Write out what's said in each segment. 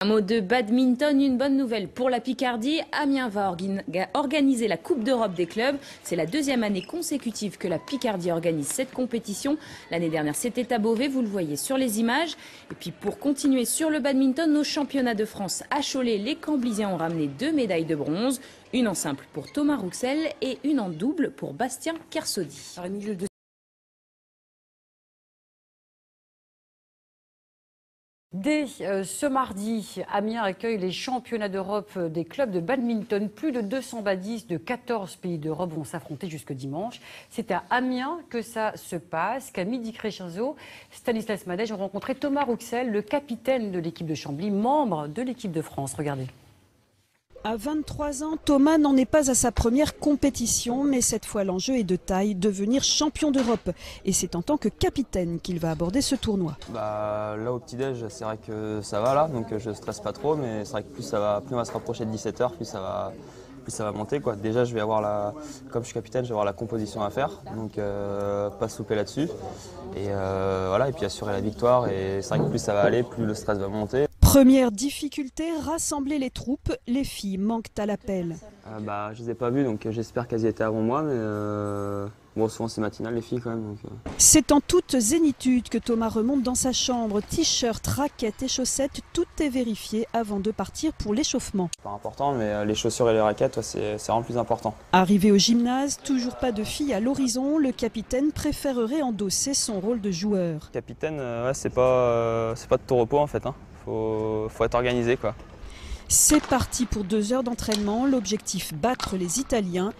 Un mot de badminton, une bonne nouvelle pour la Picardie. Amiens va organiser la Coupe d'Europe des clubs. C'est la deuxième année consécutive que la Picardie organise cette compétition. L'année dernière, c'était à Beauvais, vous le voyez sur les images. Et puis pour continuer sur le badminton, nos championnats de France à Cholet, les Camblisiens ont ramené 2 médailles de bronze. Une en simple pour Thomas Rouxel et une en double pour Bastien Kersaudy. Dès ce mardi, Amiens accueille les championnats d'Europe des clubs de badminton. Plus de 200 badistes de 14 pays d'Europe vont s'affronter jusque dimanche. C'est à Amiens que ça se passe. Camille Di Crescenzo, Stanislas Madej ont rencontré Thomas Rouxel, le capitaine de l'équipe de Chambly, membre de l'équipe de France. Regardez. À 23 ans, Thomas n'en est pas à sa première compétition, mais cette fois l'enjeu est de taille, devenir champion d'Europe. Et c'est en tant que capitaine qu'il va aborder ce tournoi. Là au petit-déj, c'est vrai que ça va là, donc je stresse pas trop, mais c'est vrai que plus on va se rapprocher de 17h, plus ça va monter, quoi. Déjà je vais avoir comme je suis capitaine, je vais avoir la composition à faire, donc pas se louper là-dessus. Et voilà, et puis assurer la victoire, et c'est vrai que plus ça va aller, plus le stress va monter. Première difficulté, rassembler les troupes. Les filles manquent à l'appel. Je les ai pas vues, donc j'espère qu'elles y étaient avant moi, mais bon, souvent c'est matinal les filles quand même. C'est en toute zénitude que Thomas remonte dans sa chambre. T-shirt, raquettes et chaussettes, tout est vérifié avant de partir pour l'échauffement. Pas important, mais les chaussures et les raquettes, c'est vraiment plus important. Arrivé au gymnase, toujours pas de filles à l'horizon. Le capitaine préférerait endosser son rôle de joueur. Capitaine, c'est pas de tout repos en fait. Faut être organisé, quoi. C'est parti pour 2 heures d'entraînement. L'objectif, battre les Italiens.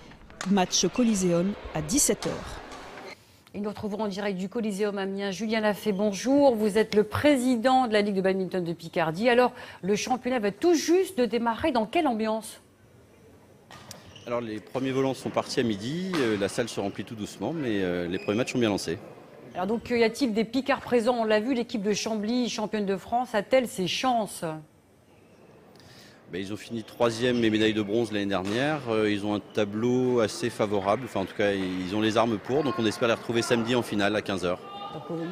Match au Coliseum à 17h. Et nous retrouvons en direct du Coliseum Amiens. Julien Lafay, bonjour. Vous êtes le président de la Ligue de badminton de Picardie. Alors, le championnat va tout juste de démarrer. Dans quelle ambiance ? Alors, les premiers volants sont partis à midi. La salle se remplit tout doucement, mais les premiers matchs sont bien lancés. Alors donc, y a-t-il des Picards présents? On l'a vu, l'équipe de Chambly, championne de France, a-t-elle ses chances? Ils ont fini 3e et médaille de bronze l'année dernière. Ils ont un tableau assez favorable. Enfin, en tout cas, ils ont les armes pour. Donc, on espère les retrouver samedi en finale à 15h.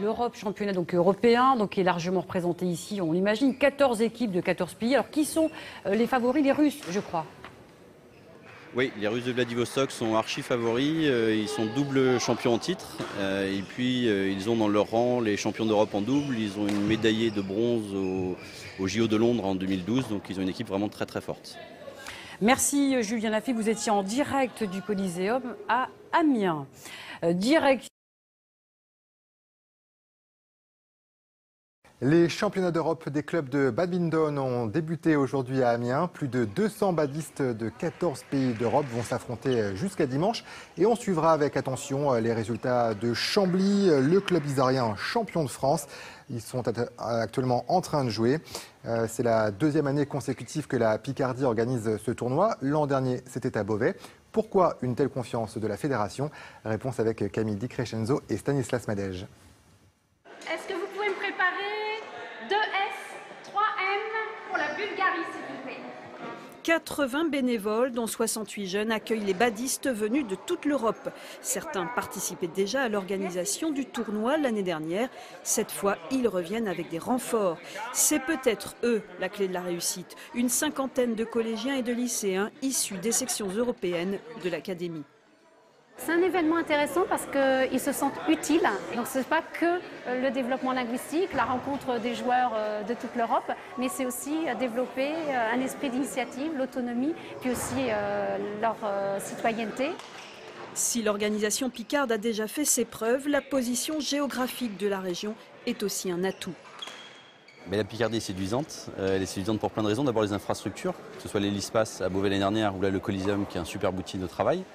L'Europe, championnat européen, qui est largement représenté ici, on l'imagine. 14 équipes de 14 pays. Alors, qui sont les favoris? Les Russes, je crois. Oui, les Russes de Vladivostok sont archi favoris, ils sont double champions en titre et puis ils ont dans leur rang les champions d'Europe en double, ils ont une médaillée de bronze au JO de Londres en 2012, donc ils ont une équipe vraiment très très forte. Merci Julien Lafay, vous étiez en direct du Coliseum à Amiens. Direct. Les championnats d'Europe des clubs de badminton ont débuté aujourd'hui à Amiens. Plus de 200 badistes de 14 pays d'Europe vont s'affronter jusqu'à dimanche. Et on suivra avec attention les résultats de Chambly, le club isorien champion de France. Ils sont actuellement en train de jouer. C'est la deuxième année consécutive que la Picardie organise ce tournoi. L'an dernier, c'était à Beauvais. Pourquoi une telle confiance de la fédération? Réponse avec Camille Di Crescenzo et Stanislas Madej. Est-ce que vous pouvez me préparer 2S, 3M pour la Bulgarie, s'il vous plaît? 80 bénévoles, dont 68 jeunes, accueillent les badistes venus de toute l'Europe. Certains participaient déjà à l'organisation du tournoi l'année dernière. Cette fois, ils reviennent avec des renforts. C'est peut-être eux la clé de la réussite. Une cinquantaine de collégiens et de lycéens issus des sections européennes de l'académie. C'est un événement intéressant parce qu'ils se sentent utiles. Donc ce n'est pas que le développement linguistique, la rencontre des joueurs de toute l'Europe, mais c'est aussi développer un esprit d'initiative, l'autonomie, puis aussi leur citoyenneté. Si l'organisation picarde a déjà fait ses preuves, la position géographique de la région est aussi un atout. Mais la Picardie est séduisante. Elle est séduisante pour plein de raisons. D'abord les infrastructures, que ce soit l'Hélice-Pass à Beauvais l'année dernière ou là le Coliseum qui est un super outil de travail.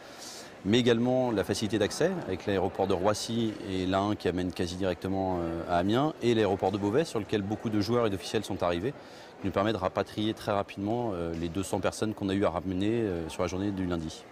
Mais également la facilité d'accès avec l'aéroport de Roissy et l'A1 qui amène quasi directement à Amiens et l'aéroport de Beauvais sur lequel beaucoup de joueurs et d'officiels sont arrivés, qui nous permet de rapatrier très rapidement les 200 personnes qu'on a eu à ramener sur la journée du lundi.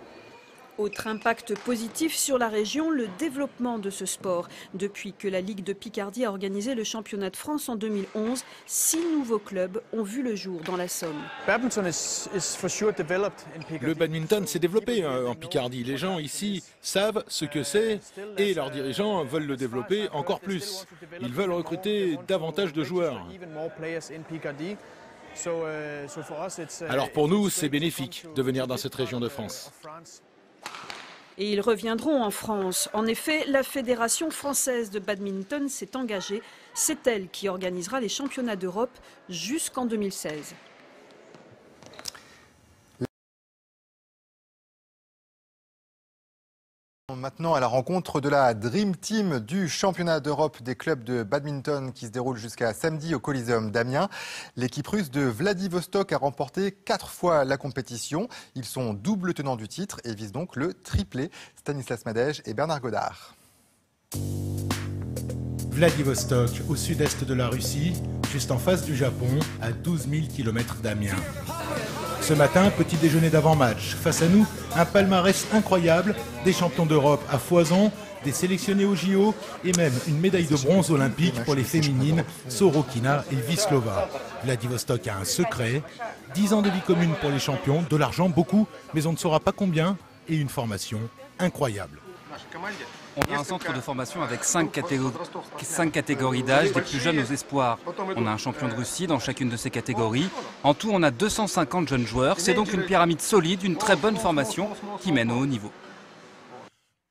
Autre impact positif sur la région, le développement de ce sport. Depuis que la Ligue de Picardie a organisé le championnat de France en 2011, 6 nouveaux clubs ont vu le jour dans la Somme. Le badminton s'est développé en Picardie. Les gens ici savent ce que c'est et leurs dirigeants veulent le développer encore plus. Ils veulent recruter davantage de joueurs. Alors pour nous, c'est bénéfique de venir dans cette région de France. Et ils reviendront en France. En effet, la Fédération française de badminton s'est engagée. C'est elle qui organisera les championnats d'Europe jusqu'en 2016. Maintenant à la rencontre de la Dream Team du championnat d'Europe des clubs de badminton qui se déroule jusqu'à samedi au Coliseum d'Amiens. L'équipe russe de Vladivostok a remporté 4 fois la compétition. Ils sont double tenants du titre et visent donc le triplé. Stanislas Madej et Bernard Godard. Vladivostok, au sud-est de la Russie, juste en face du Japon, à 12 000 km d'Amiens. Ce matin, petit déjeuner d'avant-match. Face à nous, un palmarès incroyable, des champions d'Europe à foison, des sélectionnés au JO et même une médaille de bronze olympique pour les féminines, Sorokina et Vyslova. Vladivostok a un secret, 10 ans de vie commune pour les champions, de l'argent beaucoup, mais on ne saura pas combien, et une formation incroyable. On a un centre de formation avec 5 catégories d'âge, des plus jeunes aux espoirs. On a un champion de Russie dans chacune de ces catégories. En tout, on a 250 jeunes joueurs. C'est donc une pyramide solide, une très bonne formation qui mène au haut niveau.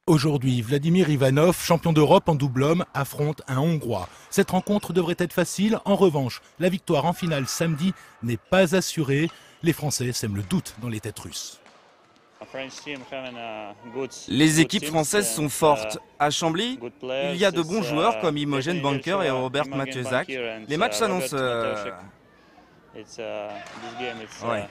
Aujourd'hui, Vladimir Ivanov, champion d'Europe en double homme, affronte un Hongrois. Cette rencontre devrait être facile. En revanche, la victoire en finale samedi n'est pas assurée. Les Français sèment le doute dans les têtes russes. Les équipes françaises sont fortes. À Chambly, il y a de bons joueurs comme Imogen Banker et Robert Matejczak. Les matchs s'annoncent... Ouais.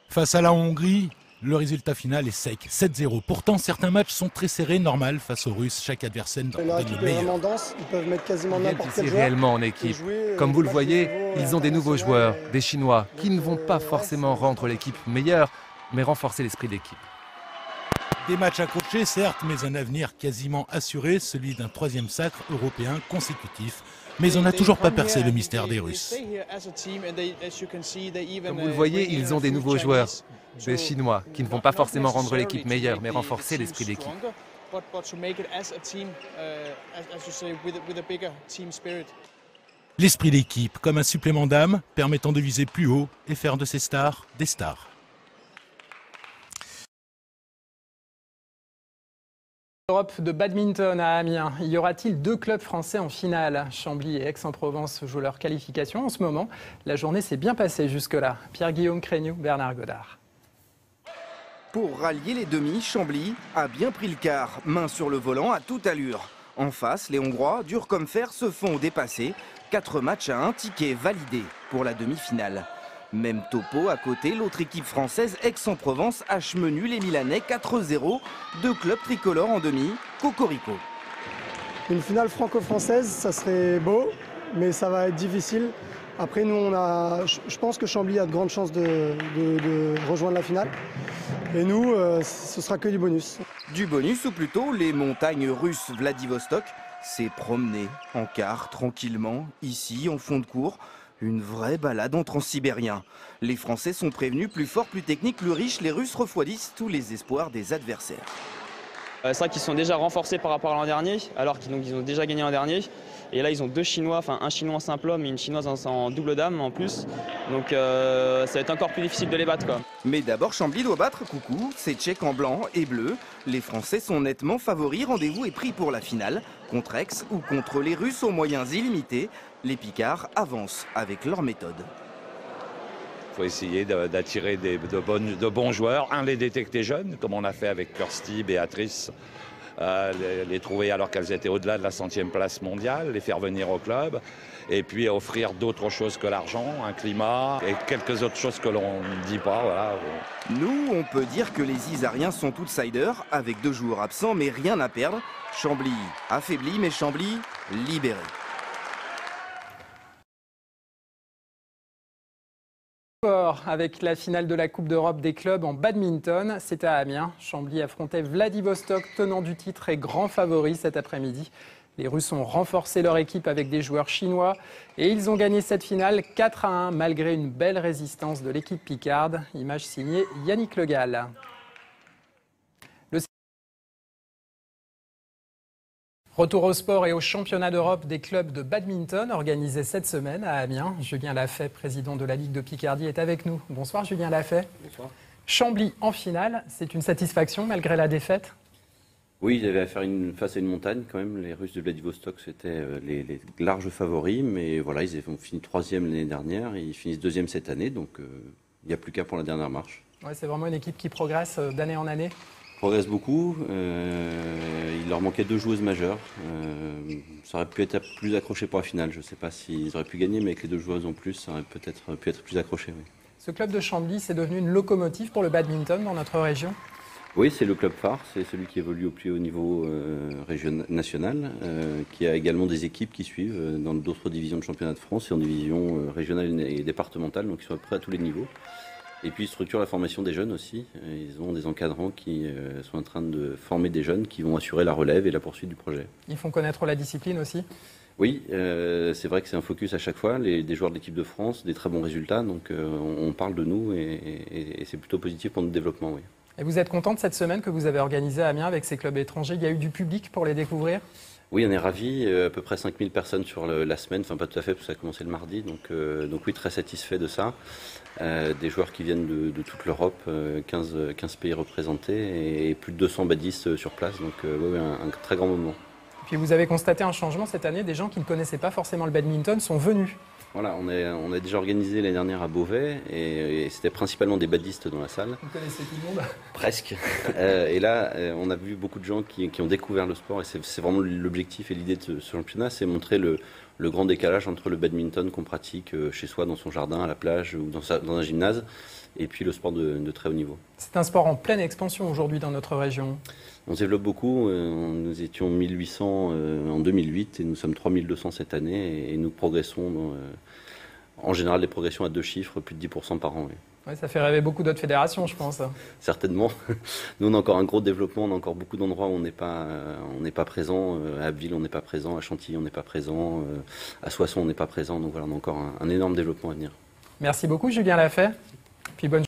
Face à la Hongrie, le résultat final est sec, 7-0. Pourtant, certains matchs sont très serrés, normal face aux Russes. Chaque adversaire est le meilleur. Ils peuvent mettre quasiment n'importe quel joueur. Réellement en équipe. Comme vous le voyez, ils ont des nouveaux joueurs, des Chinois, qui ne vont pas forcément rendre l'équipe meilleure, mais renforcer l'esprit d'équipe. Des matchs accrochés, certes, mais un avenir quasiment assuré, celui d'un 3e sacre européen consécutif. Mais on n'a toujours pas percé le mystère des Russes. Comme vous le voyez, ils ont des nouveaux joueurs, des Chinois, qui ne vont pas forcément rendre l'équipe meilleure, mais renforcer l'esprit d'équipe. L'esprit d'équipe, comme un supplément d'âme, permettant de viser plus haut et faire de ces stars des stars. Europe de badminton à Amiens. Y aura-t-il 2 clubs français en finale? Chambly et Aix-en-Provence jouent leur qualification en ce moment. La journée s'est bien passée jusque-là. Pierre-Guillaume Crégnoux, Bernard Godard. Pour rallier les demi, Chambly a bien pris le quart, main sur le volant à toute allure. En face, les Hongrois, durs comme fer, se font dépasser. 4 matchs à 1 ticket validé pour la demi-finale. Même topo à côté, l'autre équipe française, Aix-en-Provence, H-Menu, les Milanais 4-0. 2 clubs tricolores en demi, Cocorico. Une finale franco-française, ça serait beau, mais ça va être difficile. Après, nous, je pense que Chambly a de grandes chances de rejoindre la finale. Et nous, ce sera que du bonus. Du bonus, ou plutôt les montagnes russes Vladivostok s'est promené en quart, tranquillement, ici, en fond de cours. Une vraie balade en transsibérien. Les Français sont prévenus, plus forts, plus techniques, plus riches. Les Russes refroidissent tous les espoirs des adversaires. C'est vrai qu'ils sont déjà renforcés par rapport à l'an dernier, alors qu'ils ont déjà gagné l'an dernier. Et là, ils ont 2 Chinois, enfin un Chinois en simple homme et une Chinoise en double dame en plus. Donc ça va être encore plus difficile de les battre, quoi. Mais d'abord, Chambly doit battre Coucou. C'est Tchèque en blanc et bleu. Les Français sont nettement favoris. Rendez-vous est pris pour la finale. Contre Aix ou contre les Russes aux moyens illimités. Les Picards avancent avec leur méthode. Il faut essayer d'attirer de bons joueurs. Les détecter jeunes, comme on a fait avec Kirsty, Béatrice. Les trouver alors qu'elles étaient au-delà de la 100e place mondiale, les faire venir au club. Et puis offrir d'autres choses que l'argent, un climat et quelques autres choses que l'on ne dit pas. Voilà. Nous, on peut dire que les Isariens sont outsiders, avec 2 joueurs absents, mais rien à perdre. Chambly affaibli, mais Chambly libéré. Avec la finale de la Coupe d'Europe des clubs en badminton, c'était à Amiens. Chambly affrontait Vladivostok, tenant du titre et grand favori cet après-midi. Les Russes ont renforcé leur équipe avec des joueurs chinois et ils ont gagné cette finale 4-1 malgré une belle résistance de l'équipe picarde. Image signée Yannick Le Gall. Retour au sport et au championnat d'Europe des clubs de badminton organisé cette semaine à Amiens. Julien Lafay, président de la Ligue de Picardie, est avec nous. Bonsoir Julien Lafay. Bonsoir. Chambly en finale, c'est une satisfaction malgré la défaite? Oui, ils avaient à faire face à une montagne quand même. Les Russes de Vladivostok, c'était les larges favoris. Mais voilà, ils ont fini 3e l'année dernière. Ils finissent 2e cette année. Donc il n'y a plus qu'à pour la dernière marche. Ouais, c'est vraiment une équipe qui progresse d'année en année. Progresse beaucoup. Il leur manquait 2 joueuses majeures. Ça aurait pu être plus accroché pour la finale. Je ne sais pas s'ils auraient pu gagner, mais avec les 2 joueuses en plus, ça aurait peut-être pu être plus accroché. Oui. Ce club de Chambly, c'est devenu une locomotive pour le badminton dans notre région? Oui, c'est le club phare. C'est celui qui évolue au plus haut niveau national, qui a également des équipes qui suivent dans d'autres divisions de championnat de France et en division régionale et départementale, donc ils sont à peu près à tous les niveaux. Et puis ils structurent la formation des jeunes aussi. Ils ont des encadrants qui sont en train de former des jeunes qui vont assurer la relève et la poursuite du projet. Ils font connaître la discipline aussi? Oui, c'est vrai que c'est un focus à chaque fois. Des joueurs de l'équipe de France, des très bons résultats. Donc on parle de nous et c'est plutôt positif pour notre développement. Oui. Et vous êtes content de cette semaine que vous avez organisée à Amiens avec ces clubs étrangers? Il y a eu du public pour les découvrir? Oui, on est ravis. À peu près 5000 personnes sur la semaine. Enfin, pas tout à fait, parce que ça a commencé le mardi. Donc oui, très satisfait de ça. Des joueurs qui viennent de toute l'Europe, 15 pays représentés et plus de 200 badistes sur place. Donc oui, un très grand moment. Et puis vous avez constaté un changement cette année. Des gens qui ne connaissaient pas forcément le badminton sont venus. Voilà, on a déjà organisé l'année dernière à Beauvais et c'était principalement des badistes dans la salle. Vous connaissez tout le monde? Presque. Et là, on a vu beaucoup de gens qui ont découvert le sport et c'est vraiment l'objectif et l'idée de ce championnat, c'est montrer le grand décalage entre le badminton qu'on pratique chez soi, dans son jardin, à la plage ou dans un gymnase, et puis le sport de très haut niveau. C'est un sport en pleine expansion aujourd'hui dans notre région. On se développe beaucoup. Nous étions 1800 en 2008 et nous sommes 3200 cette année et nous progressons. En général, des progressions à 2 chiffres, plus de 10% par an. Oui. Ouais, ça fait rêver beaucoup d'autres fédérations, je pense. Certainement. Nous, on a encore un gros développement. On a encore beaucoup d'endroits où on n'est pas présent. À Abbeville, on n'est pas présent. À Chantilly, on n'est pas présent. À Soissons, on n'est pas présent. Donc voilà, on a encore un énorme développement à venir. Merci beaucoup, Julien Lafay. Puis bonne